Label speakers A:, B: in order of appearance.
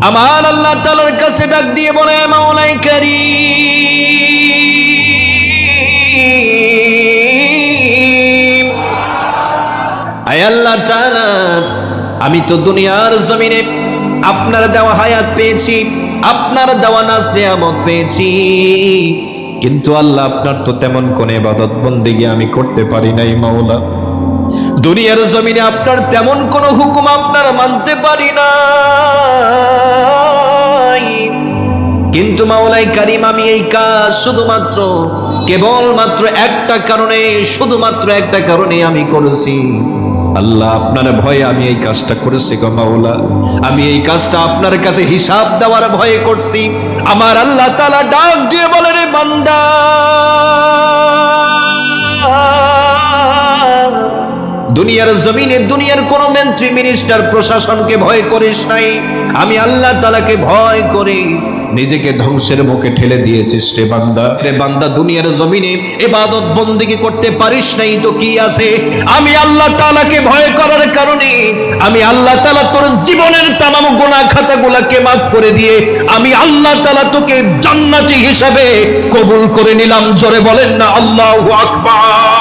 A: আমার আল্লাহ তাআলার কাছে ডাক দিয়ে বলে, মাওলাই কারীম, আয় আল্লাহ তাআলা, আমি তো দুনিয়ার জমিনে আপনার দেওয়া হায়াত পেয়েছি, আপনার দেওয়া নাজ নিয়ামত পেয়েছি, কিন্তু আল্লাহ আপনার তো তেমন কোন ইবাদত বন্দেগী আমি করতে পারি নাই মাওলা। দুনিয়ার জমিনে আপনার তেমন কোন হুকুম আপনার মানতে পারি না, কিন্তু মাওলাই কারীম, আমি এই কাজ শুধুমাত্র কেবলমাত্র একটা কারণে, শুধুমাত্র একটা কারণে আমি করেছি। আল্লাহ, আপনার ভয়ে আমি এই কাজটা করেছি গো মাওলা। আমি এই কাজটা আপনার কাছে হিসাব দেওয়ার ভয়ে করছি। আমার আল্লাহ তাআলা ডাক দিয়ে বলে, রে বান্দা, দুনিয়ার জমিনে দুনিয়ার কোন মন্ত্রী মিনিস্টার প্রশাসনকে ভয় করিস নাই, আমি আল্লাহ তাআলাকে ভয় করে নিজেকে ধ্বংসের মুখে ঠেলে দিয়েছিস রে বান্দা। রে বান্দা, দুনিয়ার জমিনে ইবাদত বন্দেগী করতে পারিস নাই তো কি আছে, আমি আল্লাহ তাআলাকে ভয় করার কারণে আমি আল্লাহ তাআলা তোর জীবনের তামাম গুনাহ খাতাগুলোকে মাফ করে দিয়ে আমি আল্লাহ তাআলা তোকে জান্নাতি হিসাবে কবুল করে নিলাম। জোরে বলেন না আল্লাহু আকবার।